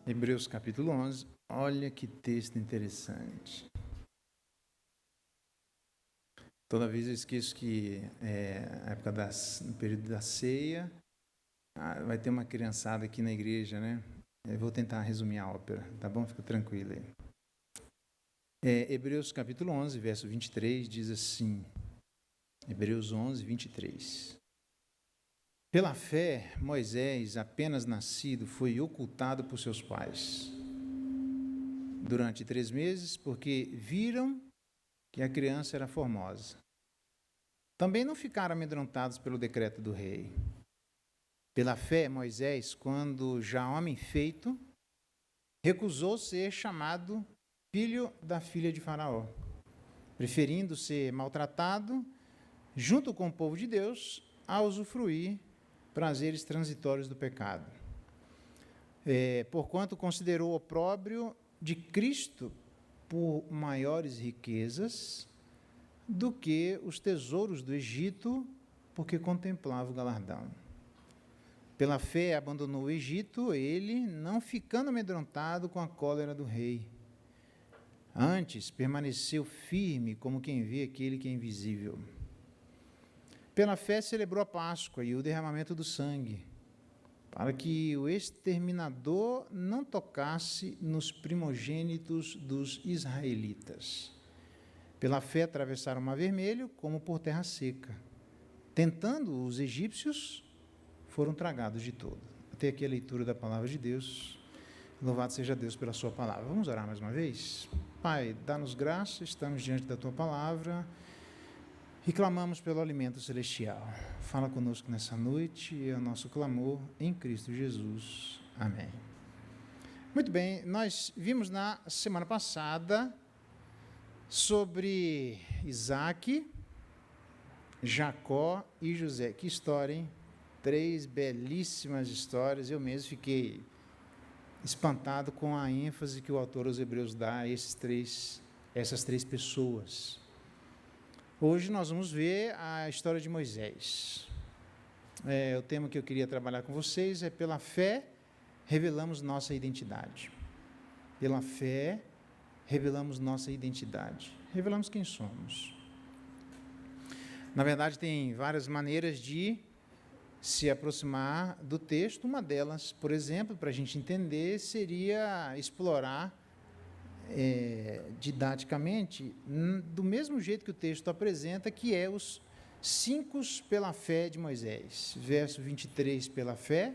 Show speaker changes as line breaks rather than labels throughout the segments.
Hebreus capítulo 11, olha que texto interessante. Toda vez eu esqueço que a época no período da ceia, vai ter uma criançada aqui na igreja, né? Eu vou tentar resumir a ópera, tá bom? Fica tranquilo aí. Hebreus capítulo 11, verso 23, diz assim, Hebreus 11, 23. Pela fé, Moisés, apenas nascido, foi ocultado por seus pais durante 3 meses, porque viram que a criança era formosa. Também não ficaram amedrontados pelo decreto do rei. Pela fé, Moisés, quando já homem feito, recusou ser chamado filho da filha de Faraó, preferindo ser maltratado junto com o povo de Deus a usufruir prazeres transitórios do pecado. Porquanto considerou o opróbrio de Cristo por maiores riquezas do que os tesouros do Egito, porque contemplava o galardão. Pela fé abandonou o Egito, ele, não ficando amedrontado com a cólera do rei. Antes, permaneceu firme como quem vê aquele que é invisível. Pela fé celebrou a Páscoa e o derramamento do sangue, para que o exterminador não tocasse nos primogênitos dos israelitas. Pela fé atravessaram o Mar Vermelho como por terra seca. Tentando os egípcios, foram tragados de todo. Até aqui a leitura da palavra de Deus. Louvado seja Deus pela sua palavra. Vamos orar mais uma vez? Pai, dá-nos graça, estamos diante da tua palavra e clamamos pelo alimento celestial. Fala conosco nessa noite, é o nosso clamor em Cristo Jesus. Amém. Muito bem, nós vimos na semana passada sobre Isaac, Jacó e José. Que história, hein? 3 belíssimas histórias. Eu mesmo fiquei espantado com a ênfase que o autor aos Hebreus dá a essas três pessoas. Hoje nós vamos ver a história de Moisés. O tema que eu queria trabalhar com vocês é: pela fé revelamos nossa identidade. Pela fé revelamos nossa identidade. Revelamos quem somos. Na verdade, tem várias maneiras de se aproximar do texto. Uma delas, por exemplo, para a gente entender, seria explorar didaticamente, do mesmo jeito que o texto apresenta, que é os 5 pela fé de Moisés. Verso 23 pela fé,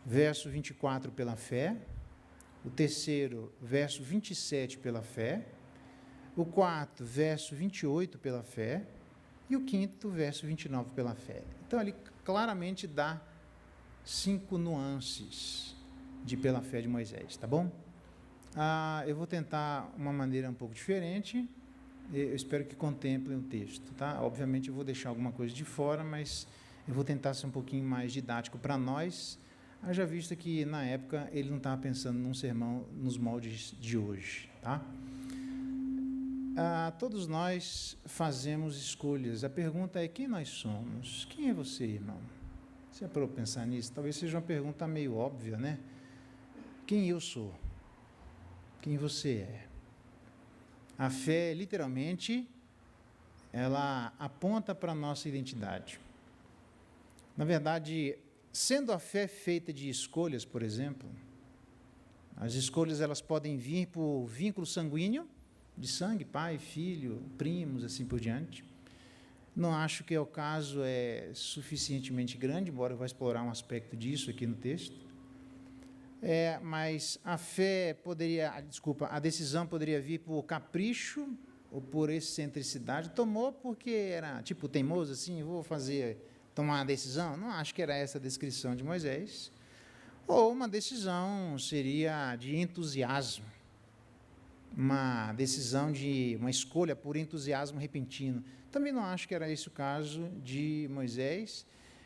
verso 24 pela fé, o terceiro, verso 27 pela fé, o quarto, verso 28 pela fé, e o quinto, verso 29 pela fé. Então, ele claramente dá 5 nuances de pela fé de Moisés, tá bom? Eu vou tentar uma maneira um pouco diferente, eu espero que contemplem o texto, tá? Obviamente eu vou deixar alguma coisa de fora, mas eu vou tentar ser um pouquinho mais didático para nós, haja vista que na época ele não estava pensando num sermão nos moldes de hoje, tá? Todos nós fazemos escolhas. A pergunta é: quem nós somos? Quem é você, irmão? Você já parou para pensar nisso? Talvez seja uma pergunta meio óbvia, né? Quem eu sou? Quem você é? A fé, literalmente, ela aponta para a nossa identidade. Na verdade, sendo a fé feita de escolhas, por exemplo, as escolhas elas podem vir por vínculo sanguíneo, de sangue, pai, filho, primos, assim por diante. Não acho que o caso é suficientemente grande, embora eu vá explorar um aspecto disso aqui no texto. Mas a decisão poderia vir por capricho ou por excentricidade. Tomou porque era tipo teimoso, assim, tomar uma decisão. Não acho que era essa a descrição de Moisés. Ou uma decisão seria de entusiasmo, uma escolha por entusiasmo repentino. Também não acho que era esse o caso de Moisés,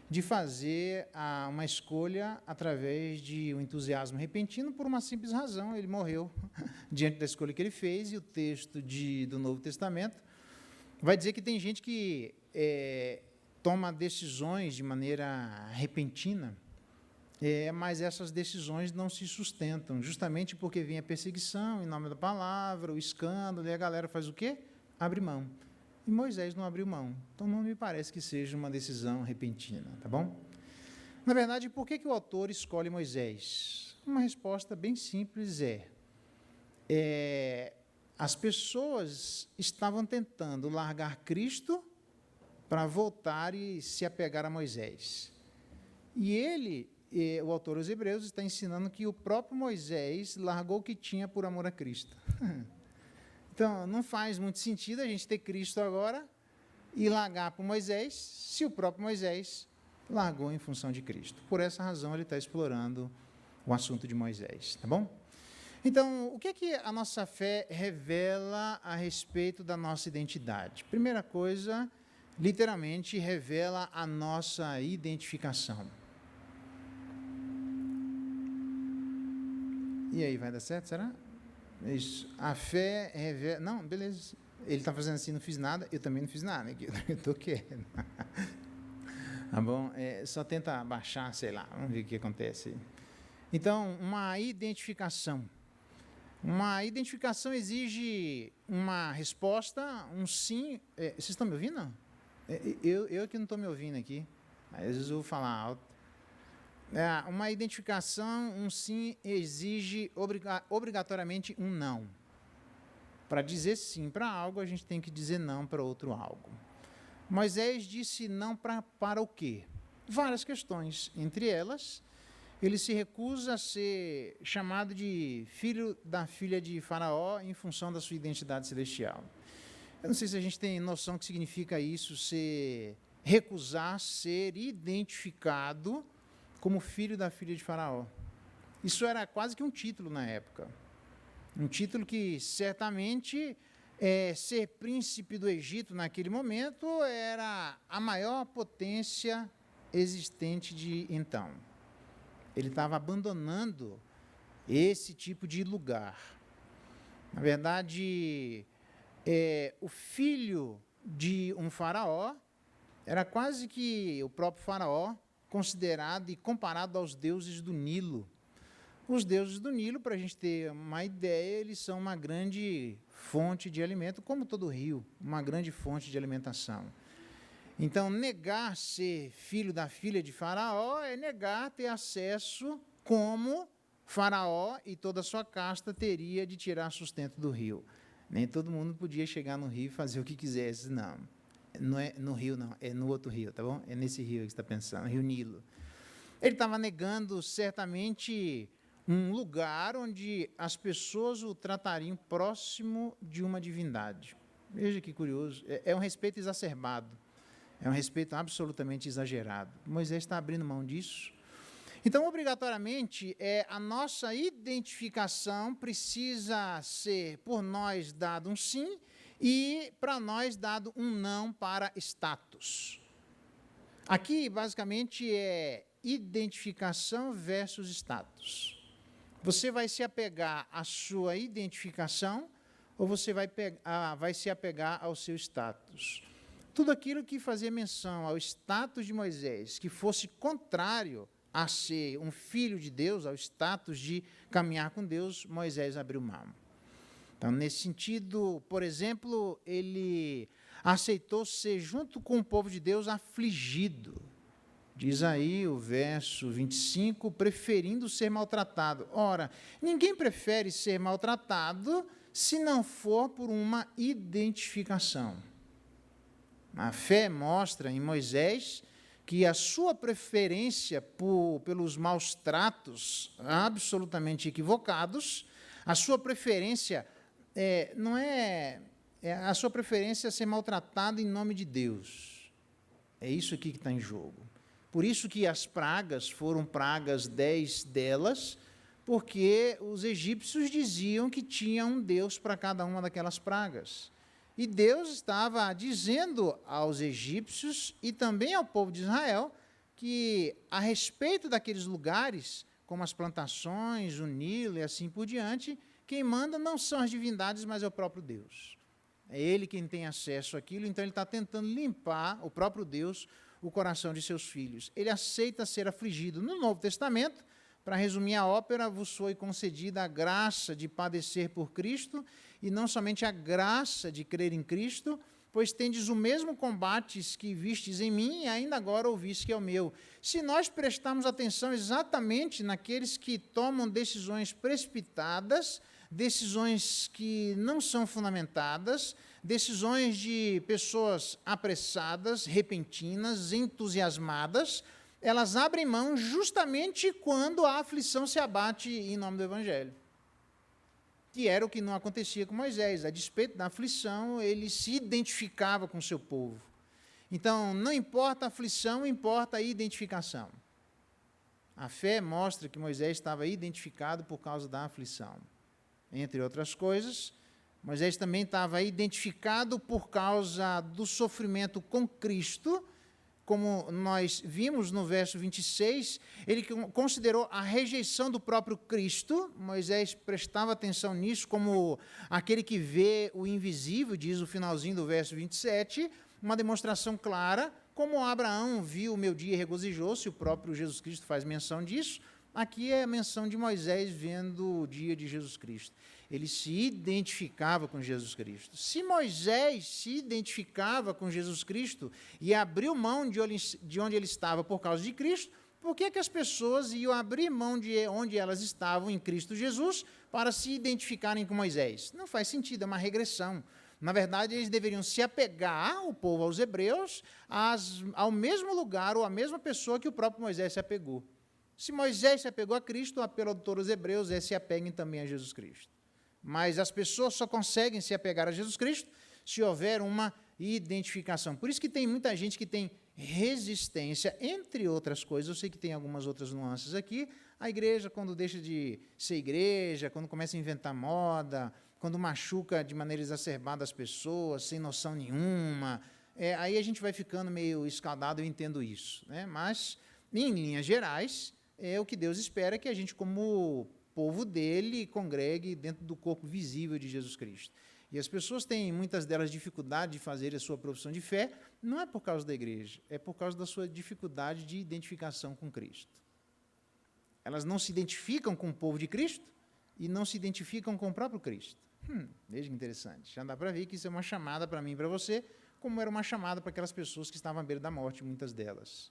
de fazer uma escolha através de um entusiasmo repentino por uma simples razão: ele morreu diante da escolha que ele fez. E o texto do Novo Testamento vai dizer que tem gente que toma decisões de maneira repentina, mas essas decisões não se sustentam, justamente porque vem a perseguição em nome da palavra, o escândalo, e a galera faz o quê? Abre mão. E Moisés não abriu mão. Então, não me parece que seja uma decisão repentina, tá bom? Na verdade, por que o autor escolhe Moisés? Uma resposta bem simples as pessoas estavam tentando largar Cristo para voltar e se apegar a Moisés. E o autor aos Hebreus, está ensinando que o próprio Moisés largou o que tinha por amor a Cristo. Então, não faz muito sentido a gente ter Cristo agora e largar para Moisés, se o próprio Moisés largou em função de Cristo. Por essa razão, ele está explorando o assunto de Moisés, tá bom? Então, o que a nossa fé revela a respeito da nossa identidade? Primeira coisa, literalmente, revela a nossa identificação. E aí, vai dar certo, será? Isso. A fé revela... Não, beleza. Ele está fazendo assim, não fiz nada, eu também não fiz nada. Eu estou quieto. Tá bom? Só tenta abaixar, sei lá, vamos ver o que acontece. Então, uma identificação. Uma identificação exige uma resposta, um sim. Vocês estão me ouvindo? Eu que não estou me ouvindo aqui. Às vezes eu vou falar alto. Uma identificação, um sim, exige obrigatoriamente um não. Para dizer sim para algo, a gente tem que dizer não para outro algo. Moisés disse não para o quê? Várias questões. Entre elas, ele se recusa a ser chamado de filho da filha de Faraó em função da sua identidade celestial. Eu não sei se a gente tem noção do que significa isso, recusar ser identificado como filho da filha de Faraó. Isso era quase que um título na época. Um título que, certamente, ser príncipe do Egito naquele momento era a maior potência existente de então. Ele estava abandonando esse tipo de lugar. Na verdade, o filho de um faraó era quase que o próprio faraó, considerado e comparado aos deuses do Nilo. Os deuses do Nilo, para a gente ter uma ideia, eles são uma grande fonte de alimento, como todo rio, uma grande fonte de alimentação. Então, negar ser filho da filha de Faraó é negar ter acesso como Faraó e toda a sua casta teria de tirar sustento do rio. Nem todo mundo podia chegar no rio e fazer o que quisesse, não. Não é no rio, não, é no outro rio, tá bom? É nesse rio que você está pensando, Rio Nilo. Ele estava negando, certamente, um lugar onde as pessoas o tratariam próximo de uma divindade. Veja que curioso, é um respeito exacerbado, é um respeito absolutamente exagerado. Moisés está abrindo mão disso. Então, obrigatoriamente, a nossa identificação precisa ser, por nós, dado um sim, e para nós dado um não para status. Aqui, basicamente, é identificação versus status. Você vai se apegar à sua identificação ou você vai se apegar ao seu status? Tudo aquilo que fazia menção ao status de Moisés, que fosse contrário a ser um filho de Deus, ao status de caminhar com Deus, Moisés abriu mão. Então, nesse sentido, por exemplo, ele aceitou ser, junto com o povo de Deus, afligido. Diz aí o verso 25, preferindo ser maltratado. Ora, ninguém prefere ser maltratado se não for por uma identificação. A fé mostra em Moisés que a sua preferência pelos maus tratos absolutamente equivocados, a sua preferência não é a sua preferência ser maltratado em nome de Deus. É isso aqui que está em jogo. Por isso que as pragas foram pragas, 10 delas, porque os egípcios diziam que tinha um Deus para cada uma daquelas pragas. E Deus estava dizendo aos egípcios e também ao povo de Israel que, a respeito daqueles lugares, como as plantações, o Nilo e assim por diante, quem manda não são as divindades, mas é o próprio Deus. É Ele quem tem acesso àquilo, então Ele está tentando limpar, o próprio Deus, o coração de seus filhos. Ele aceita ser afligido. No Novo Testamento, para resumir a ópera, vos foi concedida a graça de padecer por Cristo, e não somente a graça de crer em Cristo, pois tendes o mesmo combates que vistes em mim, e ainda agora ouvis que é o meu. Se nós prestarmos atenção exatamente naqueles que tomam decisões precipitadas, decisões que não são fundamentadas, decisões de pessoas apressadas, repentinas, entusiasmadas, elas abrem mão justamente quando a aflição se abate em nome do Evangelho. Que era o que não acontecia com Moisés. A despeito da aflição, ele se identificava com o seu povo. Então, não importa a aflição, importa a identificação. A fé mostra que Moisés estava identificado por causa da aflição. Entre outras coisas, Moisés também estava identificado por causa do sofrimento com Cristo. Como nós vimos no verso 26, ele considerou a rejeição do próprio Cristo. Moisés prestava atenção nisso como aquele que vê o invisível, diz o finalzinho do verso 27, uma demonstração clara, como Abraão viu o meu dia e regozijou-se, o próprio Jesus Cristo faz menção disso. Aqui é a menção de Moisés vendo o dia de Jesus Cristo. Ele se identificava com Jesus Cristo. Se Moisés se identificava com Jesus Cristo e abriu mão de onde ele estava por causa de Cristo, por que as pessoas iam abrir mão de onde elas estavam em Cristo Jesus para se identificarem com Moisés? Não faz sentido, é uma regressão. Na verdade, eles deveriam se apegar, o povo, aos hebreus, ao mesmo lugar ou à mesma pessoa que o próprio Moisés se apegou. Se Moisés se apegou a Cristo, o apelo autor aos hebreus é se apeguem também a Jesus Cristo. Mas as pessoas só conseguem se apegar a Jesus Cristo se houver uma identificação. Por isso que tem muita gente que tem resistência, entre outras coisas, eu sei que tem algumas outras nuances aqui, a igreja, quando deixa de ser igreja, quando começa a inventar moda, quando machuca de maneira exacerbada as pessoas, sem noção nenhuma, aí a gente vai ficando meio escaldado, eu entendo isso. Né? Mas, em linhas gerais, é o que Deus espera que a gente, como povo dele, congregue dentro do corpo visível de Jesus Cristo. E as pessoas têm, muitas delas, dificuldade de fazer a sua profissão de fé, não é por causa da igreja, é por causa da sua dificuldade de identificação com Cristo. Elas não se identificam com o povo de Cristo e não se identificam com o próprio Cristo. Veja que interessante. Já dá para ver que isso é uma chamada para mim e para você, como era uma chamada para aquelas pessoas que estavam à beira da morte, muitas delas.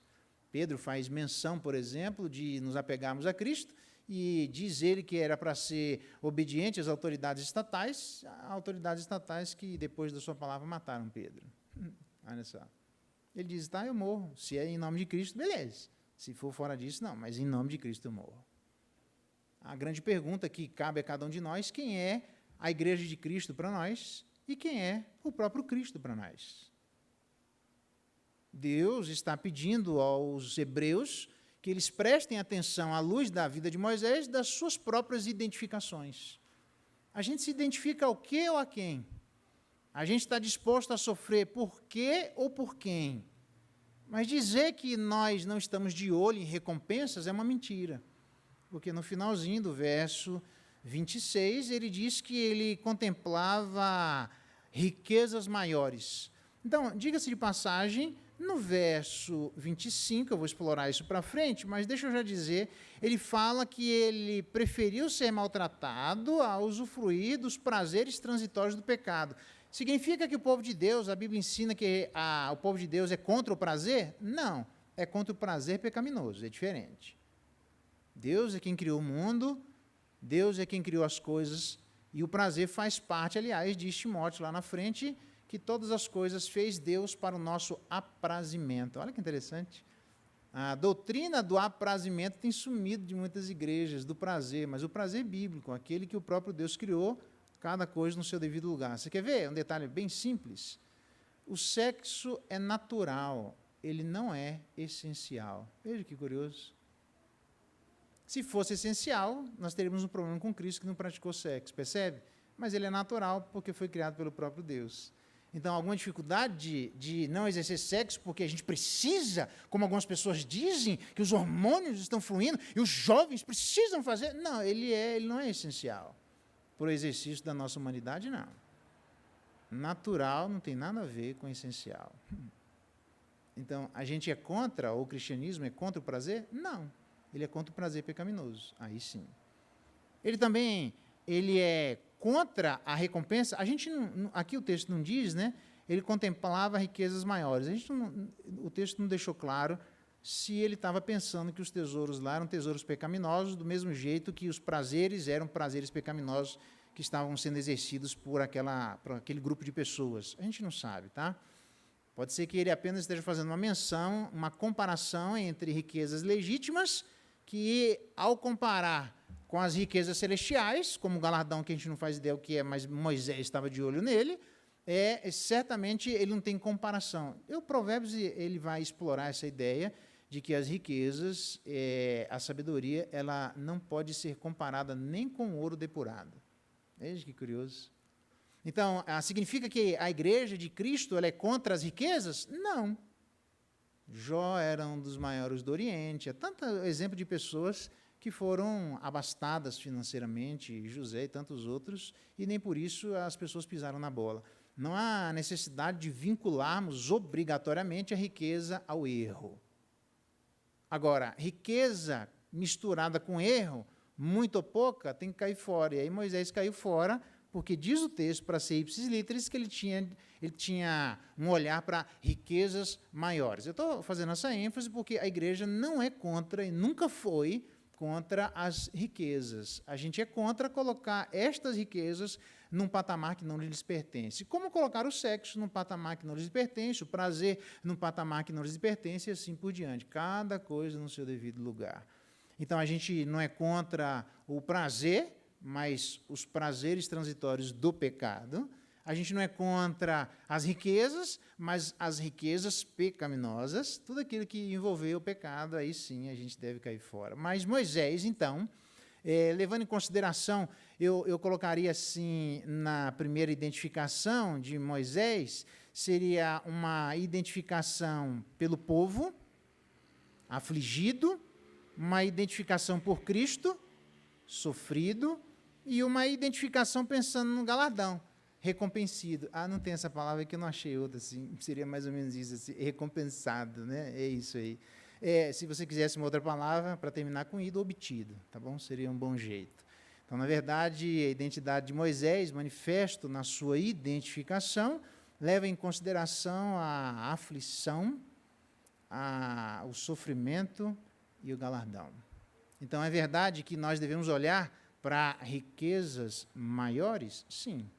Pedro faz menção, por exemplo, de nos apegarmos a Cristo, e diz ele que era para ser obediente às autoridades estatais que, depois da sua palavra, mataram Pedro. Olha só. Ele diz, tá, eu morro. Se é em nome de Cristo, beleza. Se for fora disso, não, mas em nome de Cristo eu morro. A grande pergunta que cabe a cada um de nós, quem é a igreja de Cristo para nós e quem é o próprio Cristo para nós? Deus está pedindo aos hebreus que eles prestem atenção à luz da vida de Moisés, das suas próprias identificações. A gente se identifica ao quê ou a quem? A gente está disposto a sofrer por quê ou por quem? Mas dizer que nós não estamos de olho em recompensas é uma mentira. Porque no finalzinho do verso 26, ele diz que ele contemplava riquezas maiores. Então, diga-se de passagem, no verso 25, eu vou explorar isso para frente, mas deixa eu já dizer, ele fala que ele preferiu ser maltratado a usufruir dos prazeres transitórios do pecado. Significa que o povo de Deus, a Bíblia ensina que o povo de Deus é contra o prazer? Não, é contra o prazer pecaminoso, é diferente. Deus é quem criou o mundo, Deus é quem criou as coisas, e o prazer faz parte, aliás, diz Timóteo lá na frente, que todas as coisas fez Deus para o nosso aprazimento. Olha que interessante. A doutrina do aprazimento tem sumido de muitas igrejas, do prazer, mas o prazer bíblico, aquele que o próprio Deus criou, cada coisa no seu devido lugar. Você quer ver um detalhe bem simples? O sexo é natural, ele não é essencial. Veja que curioso. Se fosse essencial, nós teríamos um problema com Cristo que não praticou sexo, percebe? Mas ele é natural porque foi criado pelo próprio Deus. Então, alguma dificuldade de não exercer sexo porque a gente precisa, como algumas pessoas dizem, que os hormônios estão fluindo e os jovens precisam fazer? Não, ele não é essencial. Por exercício da nossa humanidade, não. Natural não tem nada a ver com essencial. Então, a gente é contra, ou o cristianismo é contra o prazer? Não. Ele é contra o prazer pecaminoso. Aí sim. Ele é contra a recompensa. A gente aqui o texto não diz, né? Ele contemplava riquezas maiores. O texto não deixou claro se ele estava pensando que os tesouros lá eram tesouros pecaminosos, do mesmo jeito que os prazeres eram prazeres pecaminosos que estavam sendo exercidos por aquele grupo de pessoas. A gente não sabe, tá? Pode ser que ele apenas esteja fazendo uma menção, uma comparação entre riquezas legítimas, que, ao comparar com as riquezas celestiais, como o galardão que a gente não faz ideia o que é, mas Moisés estava de olho nele, certamente ele não tem comparação. O Provérbios ele vai explorar essa ideia de que as riquezas, a sabedoria, ela não pode ser comparada nem com ouro depurado. Veja que curioso. Então, significa que a igreja de Cristo ela é contra as riquezas? Não. Jó era um dos maiores do Oriente. Há tanto exemplo de pessoas que foram abastadas financeiramente, José e tantos outros, e nem por isso as pessoas pisaram na bola. Não há necessidade de vincularmos obrigatoriamente a riqueza ao erro. Agora, riqueza misturada com erro, muito ou pouca, tem que cair fora. E aí Moisés caiu fora, porque diz o texto, para ser ipsis literis, que ele tinha um olhar para riquezas maiores. Eu estou fazendo essa ênfase porque a igreja não é contra, e nunca foi contra as riquezas. A gente é contra colocar estas riquezas num patamar que não lhes pertence. Como colocar o sexo num patamar que não lhes pertence, o prazer num patamar que não lhes pertence, e assim por diante. Cada coisa no seu devido lugar. Então, a gente não é contra o prazer, mas os prazeres transitórios do pecado. A gente não é contra as riquezas, mas as riquezas pecaminosas, tudo aquilo que envolveu o pecado, aí sim a gente deve cair fora. Mas Moisés, então, levando em consideração, eu colocaria assim, na primeira identificação de Moisés, seria uma identificação pelo povo, afligido, uma identificação por Cristo, sofrido, e uma identificação pensando no galardão, recompensido. Não tem essa palavra que eu não achei outra, assim, seria mais ou menos isso, assim, recompensado, né? É isso aí. Se você quisesse uma outra palavra, para terminar com ido, obtido, tá bom? Seria um bom jeito. Então, na verdade, a identidade de Moisés, manifesto na sua identificação, leva em consideração a aflição, o sofrimento e o galardão. Então, é verdade que nós devemos olhar para riquezas maiores? Sim.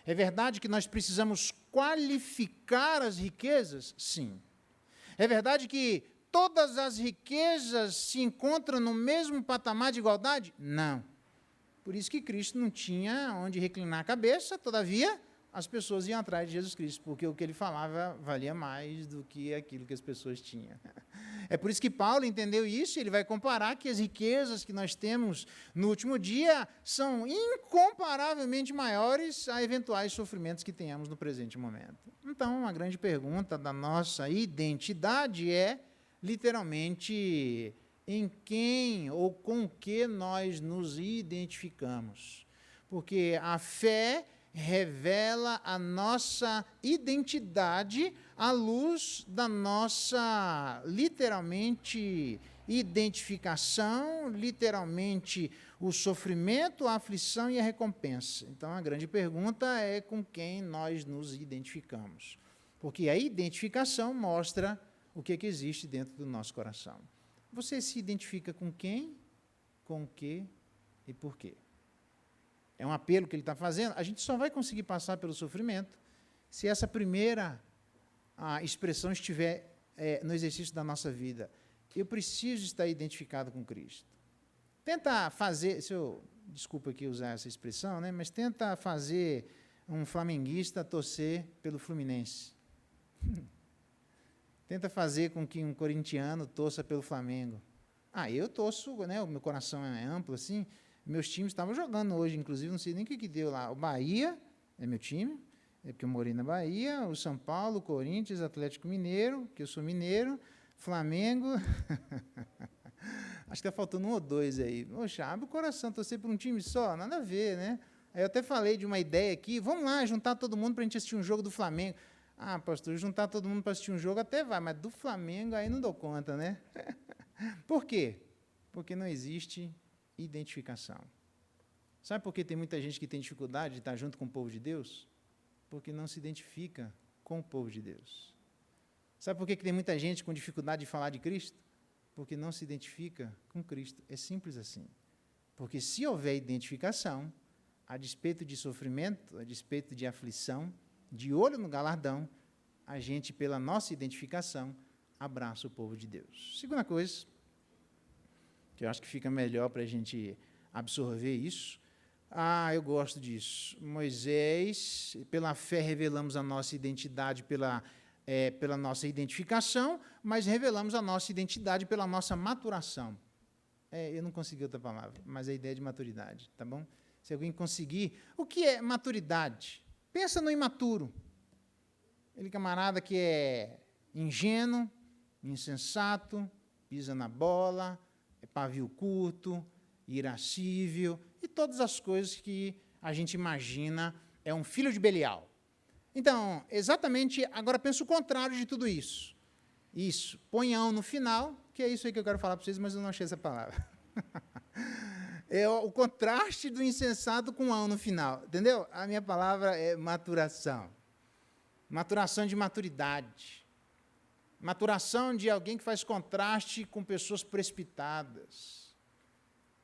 É verdade que nós precisamos qualificar as riquezas? Sim. É verdade que todas as riquezas se encontram no mesmo patamar de igualdade? Não. Por isso que Cristo não tinha onde reclinar a cabeça, todavia, as pessoas iam atrás de Jesus Cristo, porque o que ele falava valia mais do que aquilo que as pessoas tinham. É por isso que Paulo entendeu isso, e ele vai comparar que as riquezas que nós temos no último dia são incomparavelmente maiores a eventuais sofrimentos que tenhamos no presente momento. Então, a grande pergunta da nossa identidade é, literalmente, em quem ou com que nós nos identificamos. Porque a fé revela a nossa identidade à luz da nossa, literalmente, identificação, literalmente, o sofrimento, a aflição e a recompensa. Então, a grande pergunta é com quem nós nos identificamos. Porque a identificação mostra o que existe dentro do nosso coração. Você se identifica com quem, com o que e por quê? É um apelo que ele está fazendo. A gente só vai conseguir passar pelo sofrimento se essa primeira expressão estiver no exercício da nossa vida. Eu preciso estar identificado com Cristo. Tenta fazer, desculpa aqui usar essa expressão, né, mas tenta fazer um flamenguista torcer pelo Fluminense. Tenta fazer com que um corintiano torça pelo Flamengo. Eu torço, né, o meu coração é amplo assim. Meus times estavam jogando hoje, inclusive, não sei nem o que deu lá. O Bahia é meu time, porque eu morei na Bahia, o São Paulo, o Corinthians, Atlético Mineiro, que eu sou mineiro, Flamengo. Acho que está faltando um ou dois aí. Poxa, abre o coração, torcer por um time só, nada a ver, né? Aí eu até falei de uma ideia aqui, vamos lá, juntar todo mundo para a gente assistir um jogo do Flamengo. Ah, pastor, juntar todo mundo para assistir um jogo até vai, mas do Flamengo aí não dou conta, né? Por quê? Porque não existe identificação. Sabe por que tem muita gente que tem dificuldade de estar junto com o povo de Deus? Porque não se identifica com o povo de Deus. Sabe por que tem muita gente com dificuldade de falar de Cristo? Porque não se identifica com Cristo. É simples assim. Porque se houver identificação, a despeito de sofrimento, a despeito de aflição, de olho no galardão, a gente, pela nossa identificação, abraça o povo de Deus. Segunda coisa, que eu acho que fica melhor para a gente absorver isso. Eu gosto disso. Moisés, pela fé revelamos a nossa identidade pela nossa identificação, mas revelamos a nossa identidade pela nossa maturação. Eu não consegui outra palavra, mas a ideia de maturidade, tá bom? Se alguém conseguir. O que é maturidade? Pensa no imaturo. Aquele camarada que é ingênuo, insensato, pisa na bola, é pavio curto, irascível, e todas as coisas que a gente imagina é um filho de Belial. Então, exatamente, agora pensa o contrário de tudo isso. Isso, ponhão no final, que é isso aí que eu quero falar para vocês, mas eu não achei essa palavra. É o contraste do insensato com ão no final, entendeu? A minha palavra é maturação. Maturação de maturidade. Maturação de alguém que faz contraste com pessoas precipitadas.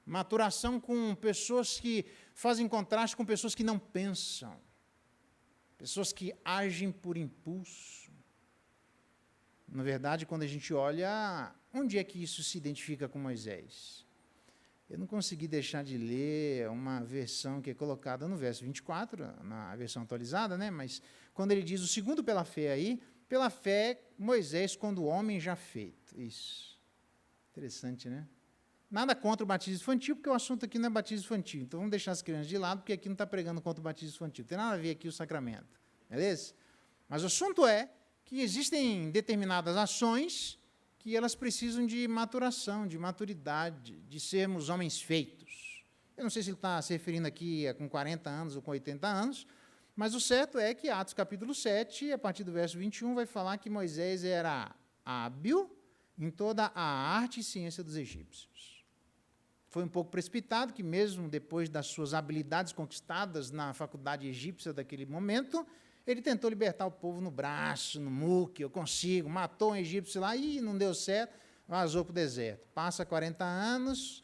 Maturação com pessoas que fazem contraste com pessoas que não pensam. Pessoas que agem por impulso. Na verdade, quando a gente olha, onde é que isso se identifica com Moisés? Eu não consegui deixar de ler uma versão que é colocada no verso 24, na versão atualizada, né? Mas quando ele diz o segundo pela fé aí, pela fé, Moisés, quando o homem já feito. Isso. Interessante, né? Nada contra o batismo infantil, porque o assunto aqui não é batismo infantil. Então, vamos deixar as crianças de lado, porque aqui não está pregando contra o batismo infantil. Não tem nada a ver aqui o sacramento. Beleza? Mas o assunto é que existem determinadas ações que elas precisam de maturação, de maturidade, de sermos homens feitos. Eu não sei se ele está se referindo aqui com 40 anos ou com 80 anos, mas o certo é que Atos capítulo 7, a partir do verso 21, vai falar que Moisés era hábil em toda a arte e ciência dos egípcios. Foi um pouco precipitado, que mesmo depois das suas habilidades conquistadas na faculdade egípcia daquele momento, ele tentou libertar o povo no braço, no muque, eu consigo, matou um egípcio lá e não deu certo, vazou para o deserto. Passa 40 anos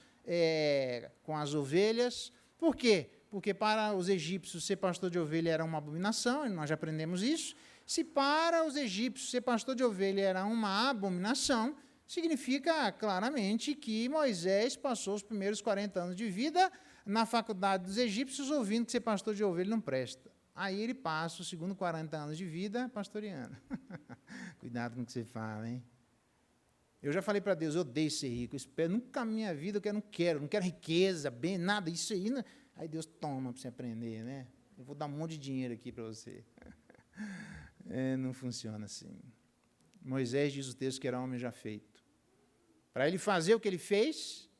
com as ovelhas. Por quê? Porque para os egípcios ser pastor de ovelha era uma abominação, e nós já aprendemos isso. Se para os egípcios ser pastor de ovelha era uma abominação, significa claramente que Moisés passou os primeiros 40 anos de vida na faculdade dos egípcios ouvindo que ser pastor de ovelha não presta. Aí ele passa os segundos 40 anos de vida pastoreando. Cuidado com o que você fala, hein? Eu já falei para Deus, eu odeio ser rico, eu espero, nunca na minha vida eu não quero riqueza, bem, nada, isso aí. Não. Aí Deus toma para você aprender, né? Eu vou dar um monte de dinheiro aqui para você. Não funciona assim. Moisés diz o texto que era homem já feito. Para ele fazer o que ele fez,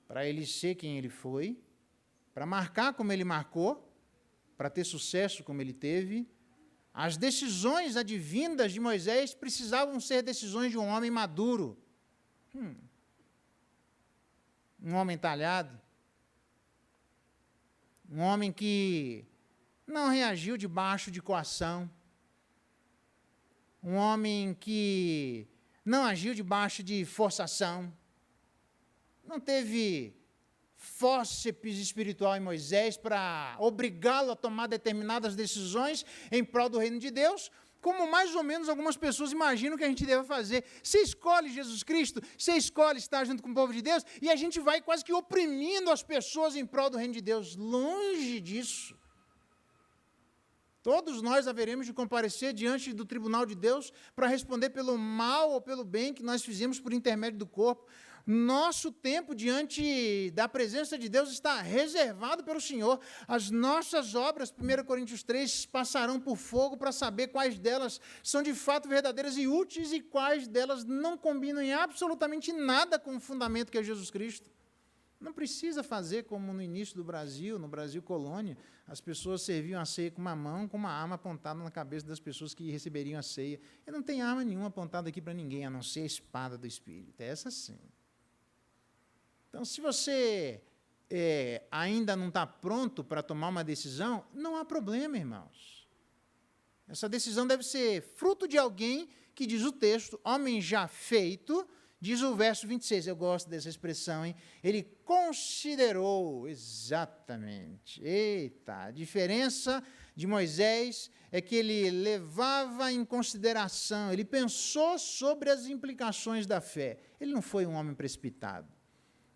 para ele ser quem ele foi, para marcar como ele marcou, para ter sucesso como ele teve, as decisões advindas de Moisés precisavam ser decisões de um homem maduro. Um homem talhado. Um homem que não reagiu debaixo de coação. Um homem que não agiu debaixo de forçação. Não teve fórceps espiritual em Moisés para obrigá-lo a tomar determinadas decisões em prol do reino de Deus, como mais ou menos algumas pessoas imaginam que a gente deve fazer. Você escolhe Jesus Cristo, você escolhe estar junto com o povo de Deus, e a gente vai quase que oprimindo as pessoas em prol do reino de Deus. Longe disso. Todos nós haveremos de comparecer diante do tribunal de Deus para responder pelo mal ou pelo bem que nós fizemos por intermédio do corpo. Nosso tempo diante da presença de Deus está reservado pelo Senhor. As nossas obras, 1 Coríntios 3, passarão por fogo para saber quais delas são de fato verdadeiras e úteis e quais delas não combinam em absolutamente nada com o fundamento que é Jesus Cristo. Não precisa fazer como no início do Brasil, no Brasil colônia, as pessoas serviam a ceia com uma mão, com uma arma apontada na cabeça das pessoas que receberiam a ceia. E não tem arma nenhuma apontada aqui para ninguém, a não ser a espada do Espírito. É essa sim. Então, se você ainda não está pronto para tomar uma decisão, não há problema, irmãos. Essa decisão deve ser fruto de alguém que diz o texto, homem já feito, diz o verso 26, eu gosto dessa expressão, hein? Ele considerou, exatamente. Eita, a diferença de Moisés é que ele levava em consideração, ele pensou sobre as implicações da fé. Ele não foi um homem precipitado.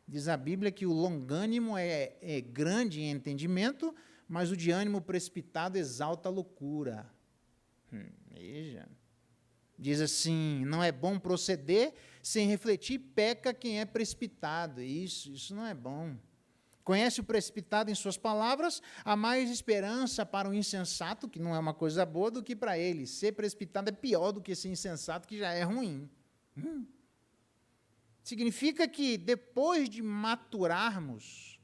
Diz a Bíblia que o longânimo é grande em entendimento, mas o de ânimo precipitado exalta a loucura. Veja. Diz assim, não é bom proceder sem refletir, peca quem é precipitado. Isso não é bom. Conhece o precipitado em suas palavras, há mais esperança para o insensato, que não é uma coisa boa, do que para ele. Ser precipitado é pior do que ser insensato, que já é ruim. Significa que depois de maturarmos,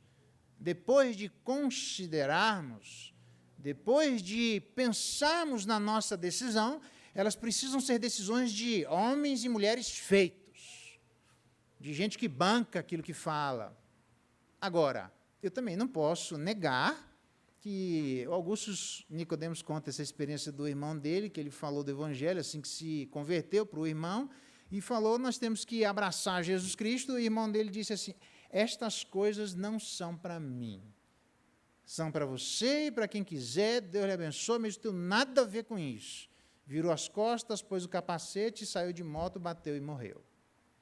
depois de considerarmos, depois de pensarmos na nossa decisão, elas precisam ser decisões de homens e mulheres feitos, de gente que banca aquilo que fala. Agora, eu também não posso negar que o Augusto Nicodemos conta essa experiência do irmão dele, que ele falou do evangelho, assim que se converteu para o irmão, e falou, nós temos que abraçar Jesus Cristo, e o irmão dele disse assim, estas coisas não são para mim, são para você e para quem quiser, Deus lhe abençoe, mas não tenho nada a ver com isso. Virou as costas, pôs o capacete, saiu de moto, bateu e morreu.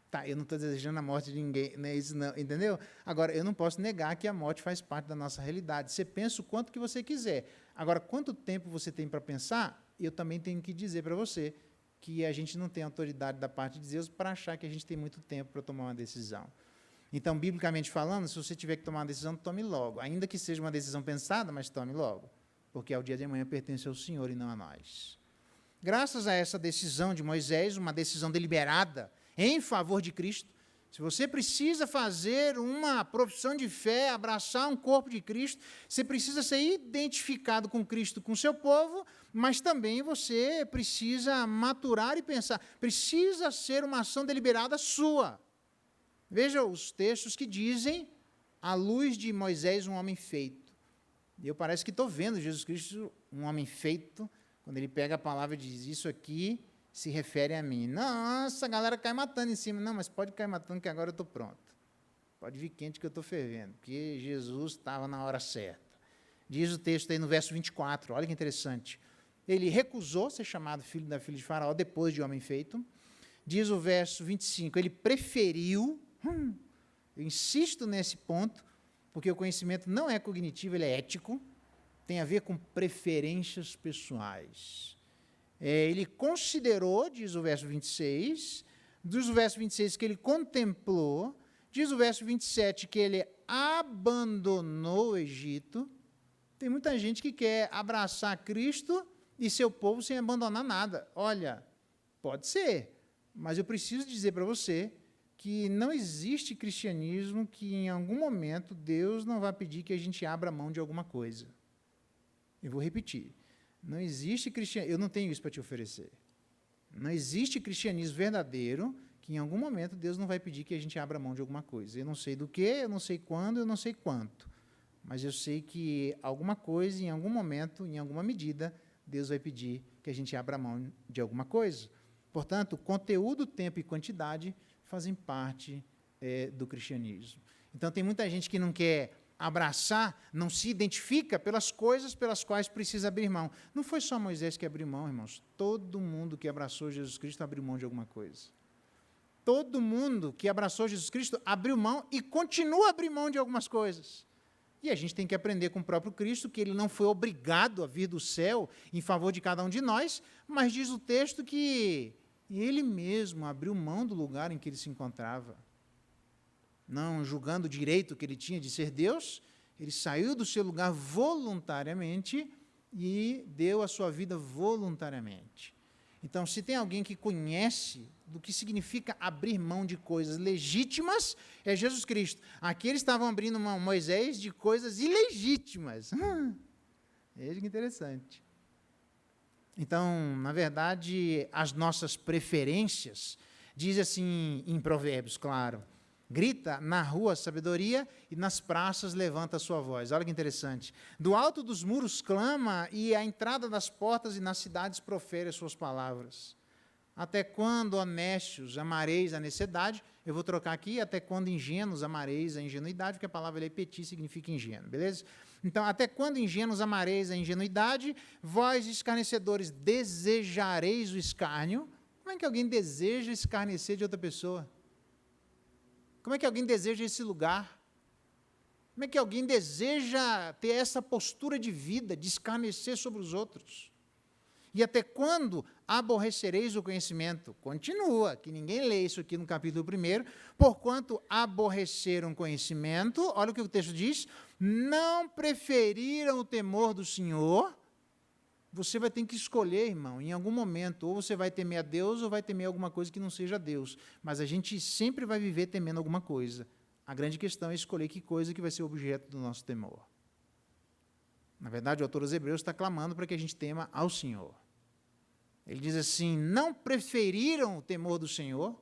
Tá, eu não estou desejando a morte de ninguém, não é isso não, entendeu? Agora, eu não posso negar que a morte faz parte da nossa realidade. Você pensa o quanto que você quiser. Agora, quanto tempo você tem para pensar, eu também tenho que dizer para você que a gente não tem autoridade da parte de Deus para achar que a gente tem muito tempo para tomar uma decisão. Então, biblicamente falando, se você tiver que tomar uma decisão, tome logo. Ainda que seja uma decisão pensada, mas tome logo. Porque ao dia de amanhã pertence ao Senhor e não a nós. Graças a essa decisão de Moisés, uma decisão deliberada em favor de Cristo, se você precisa fazer uma profissão de fé, abraçar um corpo de Cristo, você precisa ser identificado com Cristo, com o seu povo, mas também você precisa maturar e pensar, precisa ser uma ação deliberada sua. Veja os textos que dizem, à luz de Moisés, um homem feito. Eu parece que estou vendo Jesus Cristo, um homem feito, quando ele pega a palavra e diz, isso aqui se refere a mim. Nossa, a galera cai matando em cima. Não, mas pode cair matando que agora eu estou pronto. Pode vir quente que eu estou fervendo, porque Jesus estava na hora certa. Diz o texto aí no verso 24, olha que interessante. Ele recusou ser chamado filho da filha de Faraó depois de homem feito. Diz o verso 25, ele preferiu, eu insisto nesse ponto, porque o conhecimento não é cognitivo, ele é ético, tem a ver com preferências pessoais. Ele considerou, diz o verso 26, diz o verso 26 que ele contemplou, diz o verso 27 que ele abandonou o Egito. Tem muita gente que quer abraçar Cristo e seu povo sem abandonar nada. Olha, pode ser, mas eu preciso dizer para você que não existe cristianismo que em algum momento Deus não vai pedir que a gente abra mão de alguma coisa. Eu vou repetir. Não existe cristianismo, eu não tenho isso para te oferecer. Não existe cristianismo verdadeiro que em algum momento Deus não vai pedir que a gente abra mão de alguma coisa. Eu não sei do que, eu não sei quando, eu não sei quanto. Mas eu sei que alguma coisa, em algum momento, em alguma medida, Deus vai pedir que a gente abra mão de alguma coisa. Portanto, conteúdo, tempo e quantidade fazem parte do cristianismo. Então, tem muita gente que não quer abraçar, não se identifica pelas coisas pelas quais precisa abrir mão. Não foi só Moisés que abriu mão, irmãos. Todo mundo que abraçou Jesus Cristo abriu mão de alguma coisa. Todo mundo que abraçou Jesus Cristo abriu mão e continua a abrir mão de algumas coisas. E a gente tem que aprender com o próprio Cristo que ele não foi obrigado a vir do céu em favor de cada um de nós, mas diz o texto que ele mesmo abriu mão do lugar em que ele se encontrava. Não julgando o direito que ele tinha de ser Deus, ele saiu do seu lugar voluntariamente e deu a sua vida voluntariamente. Então, se tem alguém que conhece do que significa abrir mão de coisas legítimas, é Jesus Cristo. Aqui eles estavam abrindo mão, Moisés, de coisas ilegítimas. Veja que interessante. Então, na verdade, as nossas preferências, diz assim em Provérbios, claro, grita na rua sabedoria e nas praças levanta a sua voz. Olha que interessante. Do alto dos muros clama e à entrada das portas e nas cidades profere as suas palavras. Até quando, honestos, amareis a necessidade? Eu vou trocar aqui, até quando ingênuos amareis a ingenuidade, porque a palavra petit significa ingênuo, beleza? Então, até quando ingênuos amareis a ingenuidade? Vós, escarnecedores, desejareis o escárnio? Como é que alguém deseja escarnecer de outra pessoa? Como é que alguém deseja esse lugar? Como é que alguém deseja ter essa postura de vida, de escarnecer sobre os outros? E até quando aborrecereis o conhecimento? Continua, que ninguém lê isso aqui no capítulo 1. Porquanto aborreceram o conhecimento, olha o que o texto diz, não preferiram o temor do Senhor. Você vai ter que escolher, irmão, em algum momento, ou você vai temer a Deus, ou vai temer alguma coisa que não seja Deus. Mas a gente sempre vai viver temendo alguma coisa. A grande questão é escolher que coisa que vai ser objeto do nosso temor. Na verdade, o autor aos Hebreus está clamando para que a gente tema ao Senhor. Ele diz assim, não preferiram o temor do Senhor,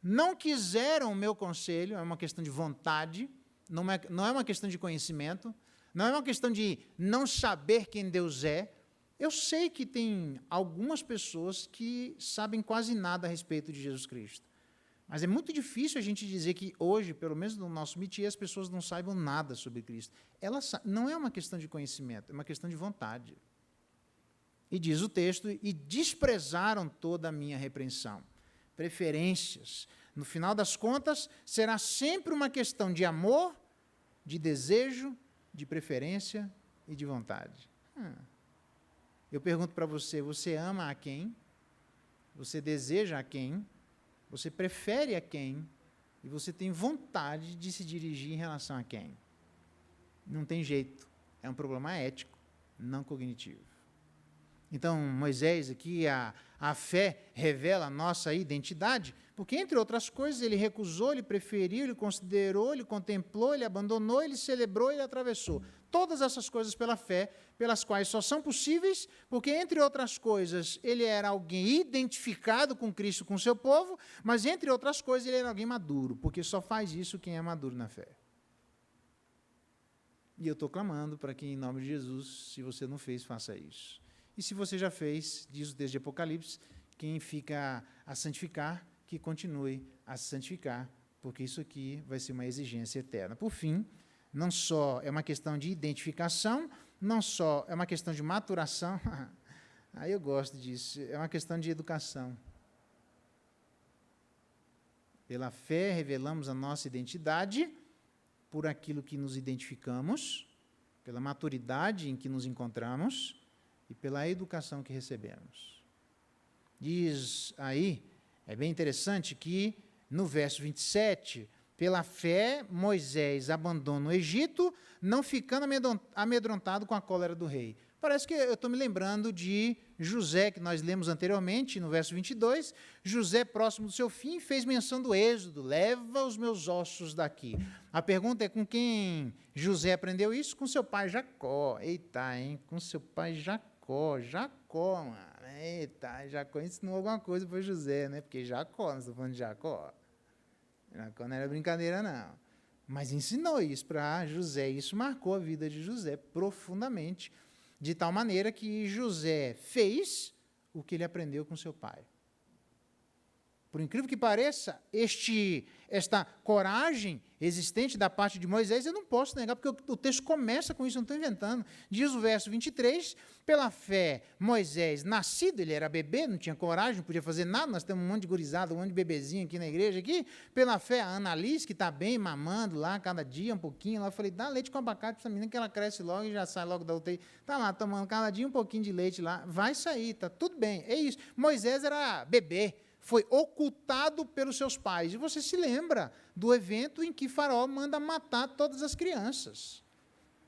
não quiseram o meu conselho, é uma questão de vontade, não é uma questão de conhecimento, não é uma questão de não saber quem Deus é. Eu sei que tem algumas pessoas que sabem quase nada a respeito de Jesus Cristo, mas é muito difícil a gente dizer que hoje, pelo menos no nosso métier, as pessoas não saibam nada sobre Cristo. Não é uma questão de conhecimento, é uma questão de vontade. E diz o texto, e desprezaram toda a minha repreensão. Preferências. No final das contas, será sempre uma questão de amor, de desejo, de preferência e de vontade. Eu pergunto para você, você ama a quem? Você deseja a quem? Você prefere a quem? E você tem vontade de se dirigir em relação a quem? Não tem jeito. É um problema ético, não cognitivo. Então, Moisés aqui, a fé revela a nossa identidade, porque, entre outras coisas, ele recusou, ele preferiu, ele considerou, ele contemplou, ele abandonou, ele celebrou, ele atravessou. Todas essas coisas pela fé, pelas quais só são possíveis, porque, entre outras coisas, ele era alguém identificado com Cristo, com o seu povo, mas, entre outras coisas, ele era alguém maduro, porque só faz isso quem é maduro na fé. E eu estou clamando para que, em nome de Jesus, se você não fez, faça isso. E se você já fez, diz o texto de Apocalipse, quem fica a santificar, que continue a se santificar, porque isso aqui vai ser uma exigência eterna. Por fim, não só é uma questão de identificação, não só é uma questão de maturação, aí eu gosto disso, é uma questão de educação. Pela fé revelamos a nossa identidade, por aquilo que nos identificamos, pela maturidade em que nos encontramos, e pela educação que recebemos. Diz aí, é bem interessante que, no verso 27, pela fé, Moisés abandona o Egito, não ficando amedrontado com a cólera do rei. Parece que eu estou me lembrando de José, que nós lemos anteriormente, no verso 22, José, próximo do seu fim, fez menção do êxodo, leva os meus ossos daqui. A pergunta é, com quem José aprendeu isso? Com seu pai Jacó. Eita, hein? Com seu pai Jacó, mano. Eita, Jacó ensinou alguma coisa para José, né? Porque Jacó, nós estamos falando de Jacó. Jacó não era brincadeira, não. Mas ensinou isso para José. Isso marcou a vida de José profundamente, de tal maneira que José fez o que ele aprendeu com seu pai. Por incrível que pareça, esta coragem existente da parte de Moisés, eu não posso negar, porque o texto começa com isso, eu não estou inventando. Diz o verso 23, pela fé, Moisés, nascido, ele era bebê, não tinha coragem, não podia fazer nada, nós temos um monte de gurizada, um monte de bebezinho aqui na igreja, aqui. Pela fé, a Annalise, que está bem, mamando lá, cada dia um pouquinho, lá eu falei, dá leite com abacate para essa menina, que ela cresce logo e já sai logo da UTI. Está lá, tomando cada dia um pouquinho de leite lá, vai sair, está tudo bem, é isso. Moisés era bebê, foi ocultado pelos seus pais. E você se lembra do evento em que Faraó manda matar todas as crianças.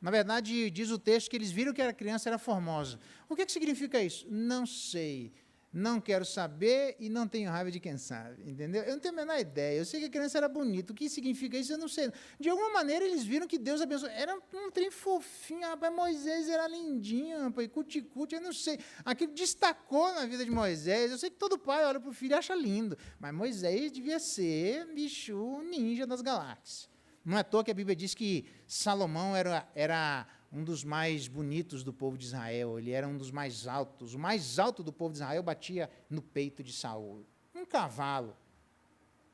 Na verdade, diz o texto que eles viram que a criança era formosa. O que significa isso? Não sei. não quero saber e não tenho raiva de quem sabe, entendeu? Eu não tenho a menor ideia. Eu sei que a criança era bonita. O que significa isso, eu não sei. De alguma maneira, eles viram que Deus abençoou. Era um trem fofinho, rapaz. Moisés era lindinho, rapaz. Cuti-cuti, eu não sei. Aquilo destacou na vida de Moisés. Eu sei que todo pai olha para o filho e acha lindo. Mas Moisés devia ser bicho ninja das galáxias. Não é à toa que a Bíblia diz que Salomão era um dos mais bonitos do povo de Israel, ele era um dos mais altos. O mais alto do povo de Israel batia no peito de Saul. Um cavalo,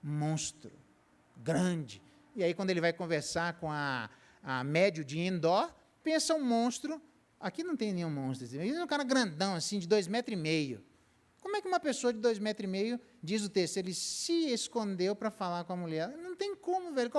um monstro, grande. E aí, quando ele vai conversar com a médio de Endor, pensa um monstro. Aqui não tem nenhum monstro. Ele é um cara grandão, assim, de 2,5 metros. Como é que uma pessoa de 2,5 metros, diz o texto, ele se escondeu para falar com a mulher? Não tem como, velho.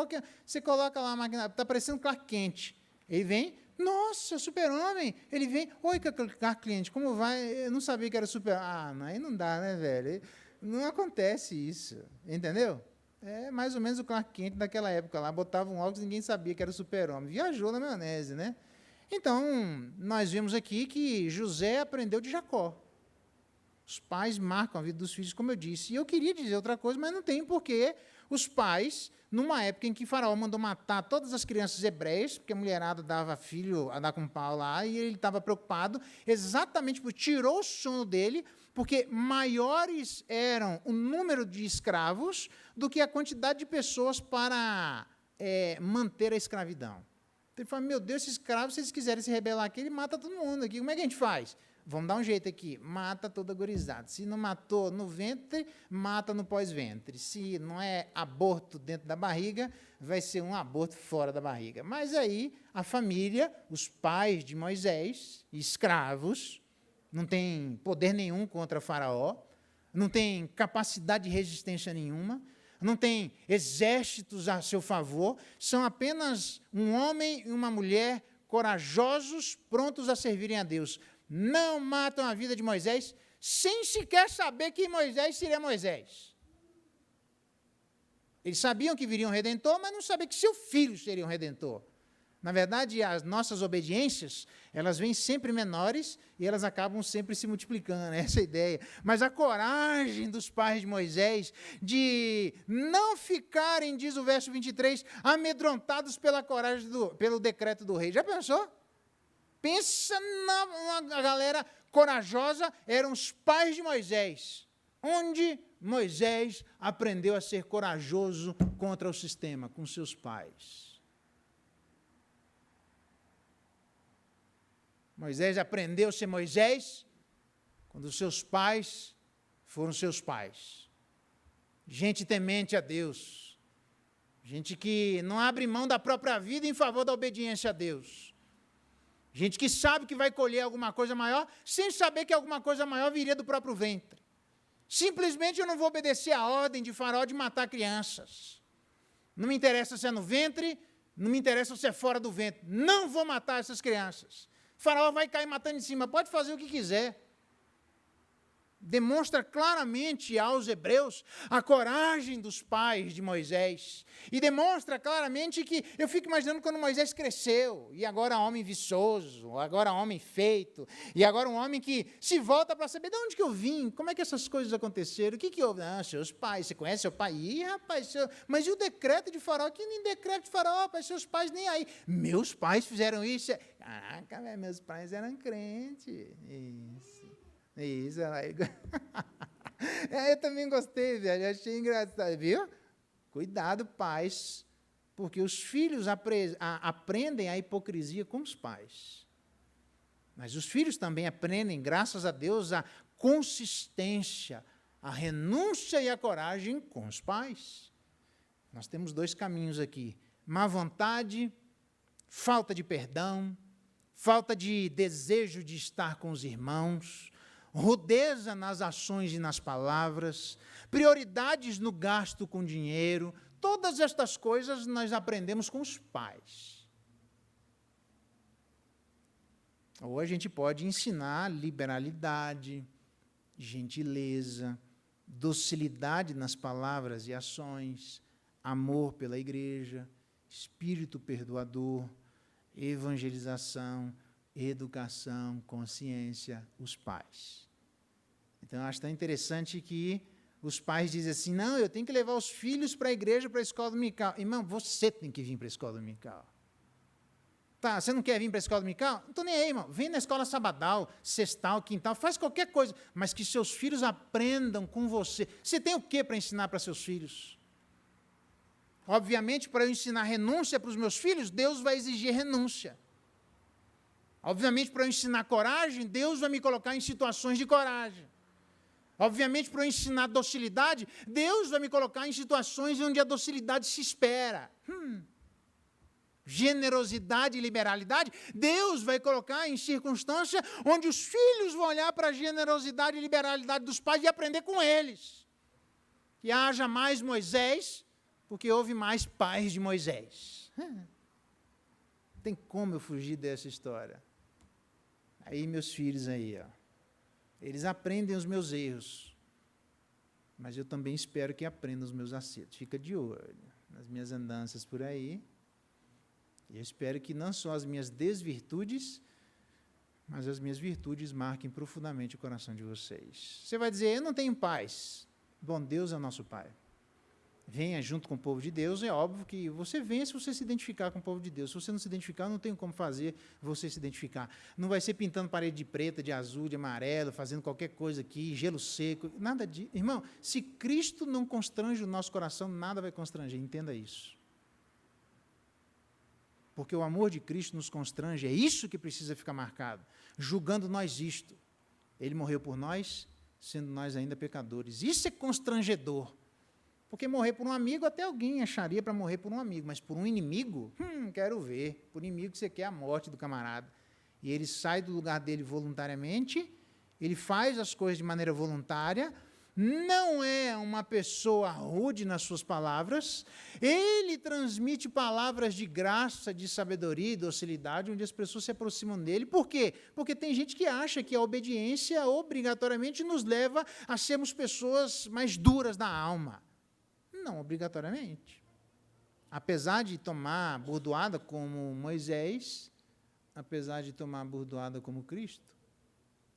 Você coloca lá a máquina, está parecendo Clark Kent. Ele vem, nossa, super-homem. Ele vem, oi, Clark Kent, como vai? Eu não sabia que era super. Aí não dá, né, velho? Não acontece isso, entendeu? É mais ou menos o Clark Kent daquela época lá, botava um óculos e ninguém sabia que era super-homem. Viajou na maionese, né? Então, nós vimos aqui que José aprendeu de Jacó. Os pais marcam a vida dos filhos, como eu disse. E eu queria dizer outra coisa, mas não tem porquê. Os pais, numa época em que Faraó mandou matar todas as crianças hebreias, porque a mulherada dava filho a dar com pau lá, e ele estava preocupado, exatamente porque tirou o sono dele, porque maiores eram o número de escravos do que a quantidade de pessoas para manter a escravidão. Então ele fala, meu Deus, esses escravos, se eles quiserem se rebelar aqui, ele mata todo mundo aqui. Como é que a gente faz? Vamos dar um jeito aqui, mata toda a gurizada. Se não matou no ventre, mata no pós-ventre. Se não é aborto dentro da barriga, vai ser um aborto fora da barriga. Mas aí, a família, os pais de Moisés, escravos, não tem poder nenhum contra Faraó, não tem capacidade de resistência nenhuma, não tem exércitos a seu favor, são apenas um homem e uma mulher corajosos, prontos a servirem a Deus. Não matam a vida de Moisés, sem sequer saber que Moisés seria Moisés. Eles sabiam que viria um Redentor, mas não sabiam que seu filho seria um Redentor. Na verdade, as nossas obediências, elas vêm sempre menores e elas acabam sempre se multiplicando, essa é a ideia. Mas a coragem dos pais de Moisés de não ficarem, diz o verso 23, amedrontados pela coragem pelo decreto do rei. Já pensou? Pensa na galera corajosa, eram os pais de Moisés, onde Moisés aprendeu a ser corajoso contra o sistema, com seus pais. Moisés aprendeu a ser Moisés quando os seus pais foram seus pais. Gente temente a Deus, gente que não abre mão da própria vida em favor da obediência a Deus. Gente que sabe que vai colher alguma coisa maior, sem saber que alguma coisa maior viria do próprio ventre. Simplesmente eu não vou obedecer a ordem de Faraó de matar crianças. Não me interessa se é no ventre, não me interessa se é fora do ventre. Não vou matar essas crianças. Faraó vai cair matando em cima, pode fazer o que quiser. Demonstra claramente aos hebreus a coragem dos pais de Moisés. E demonstra claramente que, eu fico imaginando quando Moisés cresceu, e agora homem viçoso, agora homem feito, e agora um homem que se volta para saber de onde que eu vim, como é que essas coisas aconteceram, o que houve? Seus pais, você conhece seu pai? Ih, rapaz, mas e o decreto de Faraó? Que nem decreto de Faraó, rapaz, seus pais nem aí. Meus pais fizeram isso. Caraca, meus pais eram crentes. Isso, eu também gostei, velho, achei engraçado, viu? Cuidado, pais, porque os filhos aprendem a hipocrisia com os pais. Mas os filhos também aprendem, graças a Deus, a consistência, a renúncia e a coragem com os pais. Nós temos dois caminhos aqui: má vontade, falta de perdão, falta de desejo de estar com os irmãos, rudeza nas ações e nas palavras, prioridades no gasto com dinheiro. Todas estas coisas nós aprendemos com os pais. Ou a gente pode ensinar liberalidade, gentileza, docilidade nas palavras e ações, amor pela igreja, espírito perdoador, evangelização, educação, consciência, os pais. Então, eu acho tão interessante que os pais dizem assim, não, eu tenho que levar os filhos para a igreja, para a escola dominical. Irmão, você tem que vir para a escola dominical. Tá, você não quer vir para a escola dominical? Não estou nem aí, irmão. Vem na escola sabadal, sextal, quintal, faz qualquer coisa, mas que seus filhos aprendam com você. Você tem o que para ensinar para seus filhos? Obviamente, para eu ensinar renúncia para os meus filhos, Deus vai exigir renúncia. Obviamente, para eu ensinar coragem, Deus vai me colocar em situações de coragem. Obviamente, para eu ensinar docilidade, Deus vai me colocar em situações onde a docilidade se espera. Generosidade e liberalidade, Deus vai colocar em circunstância onde os filhos vão olhar para a generosidade e liberalidade dos pais e aprender com eles. Que haja mais Moisés, porque houve mais pais de Moisés. Tem como eu fugir dessa história? Aí meus filhos aí, ó, eles aprendem os meus erros, mas eu também espero que aprendam os meus acertos. Fica de olho nas minhas andanças por aí. E eu espero que não só as minhas desvirtudes, mas as minhas virtudes marquem profundamente o coração de vocês. Você vai dizer, eu não tenho paz. Bom, Deus é o nosso Pai. Venha junto com o povo de Deus, é óbvio que você venha se você se identificar com o povo de Deus. Se você não se identificar, não tem como fazer você se identificar. Não vai ser pintando parede de preta, de azul, de amarelo, fazendo qualquer coisa aqui, gelo seco, nada disso. Irmão, se Cristo não constrange o nosso coração, nada vai constranger, entenda isso. Porque o amor de Cristo nos constrange, é isso que precisa ficar marcado. Julgando nós isto. Ele morreu por nós, sendo nós ainda pecadores. Isso é constrangedor. Porque morrer por um amigo, até alguém acharia para morrer por um amigo, mas por um inimigo, quero ver. Por inimigo você quer a morte do camarada. E ele sai do lugar dele voluntariamente, ele faz as coisas de maneira voluntária, não é uma pessoa rude nas suas palavras, ele transmite palavras de graça, de sabedoria e docilidade, onde as pessoas se aproximam dele. Por quê? Porque tem gente que acha que a obediência obrigatoriamente nos leva a sermos pessoas mais duras da alma. Não obrigatoriamente. Apesar de tomar bordoada como Moisés, apesar de tomar bordoada como Cristo,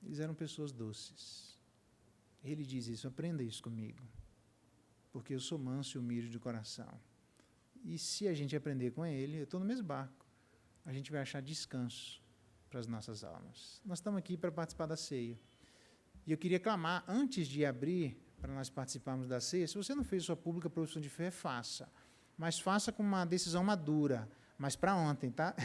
eles eram pessoas doces. Ele diz isso, aprenda isso comigo, porque eu sou manso e humilde de coração. E se a gente aprender com ele, eu estou no mesmo barco, a gente vai achar descanso para as nossas almas. Nós estamos aqui para participar da ceia. E eu queria clamar, antes de abrir, para nós participarmos da ceia, se você não fez sua pública profissão de fé, faça. Mas faça com uma decisão madura, mas para ontem, tá?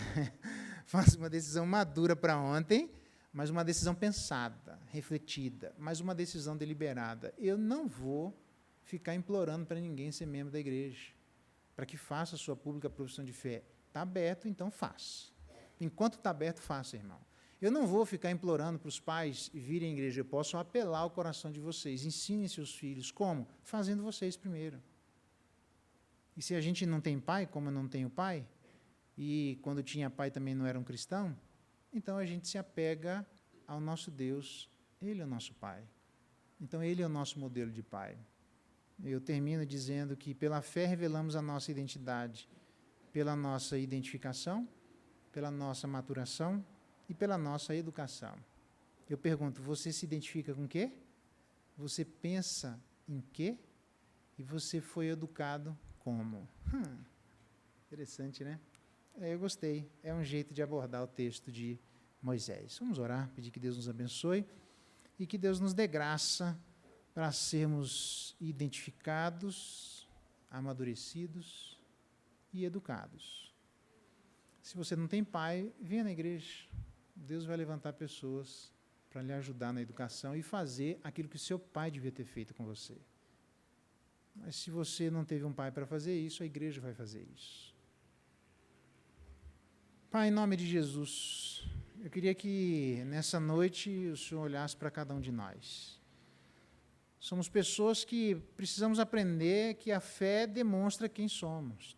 Faça uma decisão madura para ontem, mas uma decisão pensada, refletida, mas uma decisão deliberada. Eu não vou ficar implorando para ninguém ser membro da igreja, para que faça a sua pública profissão de fé. Está aberto, então faça. Enquanto está aberto, faça, irmão. Eu não vou ficar implorando para os pais virem à igreja, eu posso apelar o coração de vocês. Ensinem seus filhos. Como? Fazendo vocês primeiro. E se a gente não tem pai, como eu não tenho pai, e quando tinha pai também não era um cristão, então a gente se apega ao nosso Deus, Ele é o nosso Pai. Então Ele é o nosso modelo de Pai. Eu termino dizendo que pela fé revelamos a nossa identidade, pela nossa identificação, pela nossa maturação e pela nossa educação. Eu pergunto, você se identifica com o quê? Você pensa em quê? E você foi educado como? Interessante, né? Eu gostei. É um jeito de abordar o texto de Moisés. Vamos orar, pedir que Deus nos abençoe e que Deus nos dê graça para sermos identificados, amadurecidos e educados. Se você não tem pai, venha na igreja. Deus vai levantar pessoas para lhe ajudar na educação e fazer aquilo que seu pai devia ter feito com você. Mas se você não teve um pai para fazer isso, a igreja vai fazer isso. Pai, em nome de Jesus, eu queria que nessa noite o Senhor olhasse para cada um de nós. Somos pessoas que precisamos aprender que a fé demonstra quem somos.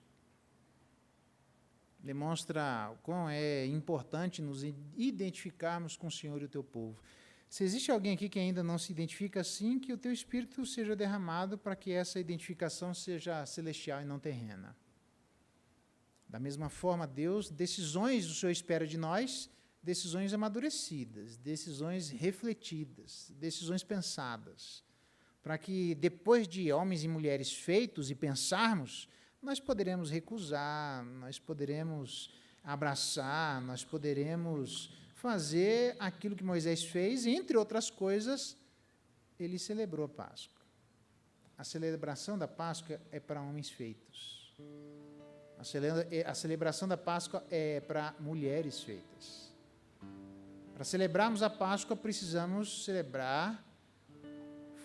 Demonstra o quão é importante nos identificarmos com o Senhor e o teu povo. Se existe alguém aqui que ainda não se identifica assim, que o teu Espírito seja derramado para que essa identificação seja celestial e não terrena. Da mesma forma, Deus, decisões o Senhor espera de nós, decisões amadurecidas, decisões refletidas, decisões pensadas, para que depois de homens e mulheres feitos e pensarmos, nós poderemos recusar, nós poderemos abraçar, nós poderemos fazer aquilo que Moisés fez, e, entre outras coisas, ele celebrou a Páscoa. A celebração da Páscoa é para homens feitos. A celebração da Páscoa é para mulheres feitas. Para celebrarmos a Páscoa, precisamos celebrar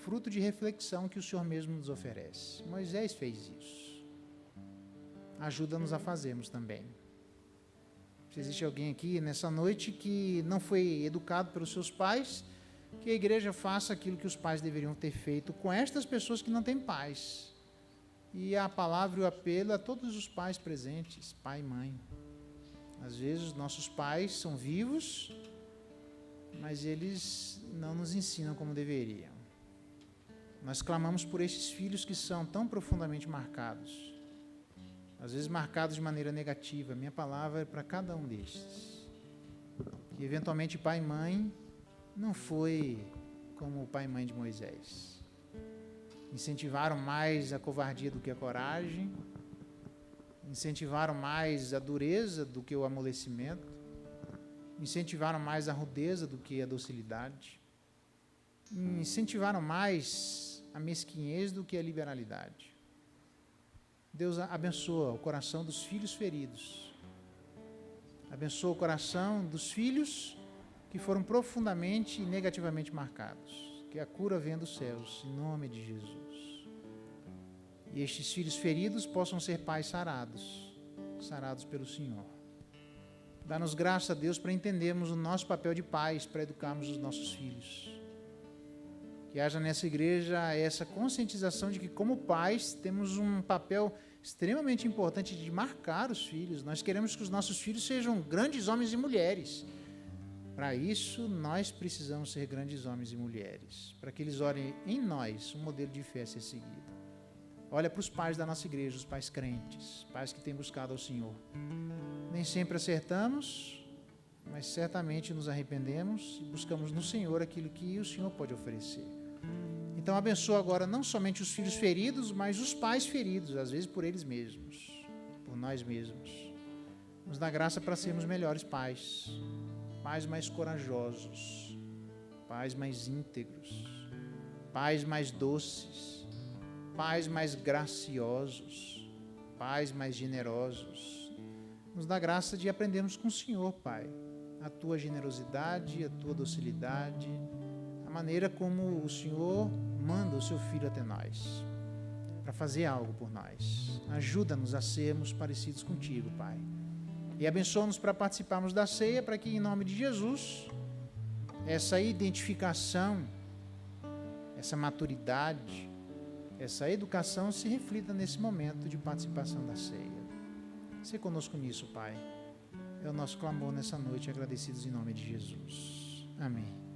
fruto de reflexão que o Senhor mesmo nos oferece. Moisés fez isso. Ajuda-nos a fazermos também. Se existe alguém aqui nessa noite que não foi educado pelos seus pais, que a igreja faça aquilo que os pais deveriam ter feito com estas pessoas que não têm pais. E a palavra e o apelo a todos os pais presentes, pai e mãe. Às vezes os nossos pais são vivos, mas eles não nos ensinam como deveriam. Nós clamamos por estes filhos que são tão profundamente marcados, às vezes marcados de maneira negativa. Minha palavra é para cada um destes. Que eventualmente pai e mãe não foi como o pai e mãe de Moisés. Incentivaram mais a covardia do que a coragem, incentivaram mais a dureza do que o amolecimento, incentivaram mais a rudeza do que a docilidade, incentivaram mais a mesquinhez do que a liberalidade. Deus abençoa o coração dos filhos feridos, abençoa o coração dos filhos que foram profundamente e negativamente marcados. Que a cura venha dos céus, em nome de Jesus. E estes filhos feridos possam ser pais sarados pelo Senhor. Dá-nos graça, Deus, para entendermos o nosso papel de pais, para educarmos os nossos filhos. Que haja nessa igreja essa conscientização de que, como pais, temos um papel extremamente importante de marcar os filhos. Nós queremos que os nossos filhos sejam grandes homens e mulheres. Para isso, nós precisamos ser grandes homens e mulheres, para que eles olhem em nós um modelo de fé a ser seguido. Olha para os pais da nossa igreja, os pais crentes, pais que têm buscado ao Senhor. Nem sempre acertamos, mas certamente nos arrependemos e buscamos no Senhor aquilo que o Senhor pode oferecer. Então, abençoa agora não somente os filhos feridos, mas os pais feridos, às vezes por eles mesmos, por nós mesmos. Nos dá graça para sermos melhores pais. Pais mais corajosos, pais mais íntegros, pais mais doces, pais mais graciosos, pais mais generosos. Nos dá graça de aprendermos com o Senhor, Pai, a Tua generosidade, a Tua docilidade, a maneira como o Senhor manda o Seu Filho até nós, para fazer algo por nós. Ajuda-nos a sermos parecidos contigo, Pai. E abençoa-nos para participarmos da ceia, para que, em nome de Jesus, essa identificação, essa maturidade, essa educação se reflita nesse momento de participação da ceia. Se conosco nisso, Pai. É o nosso clamor nessa noite, agradecidos em nome de Jesus. Amém.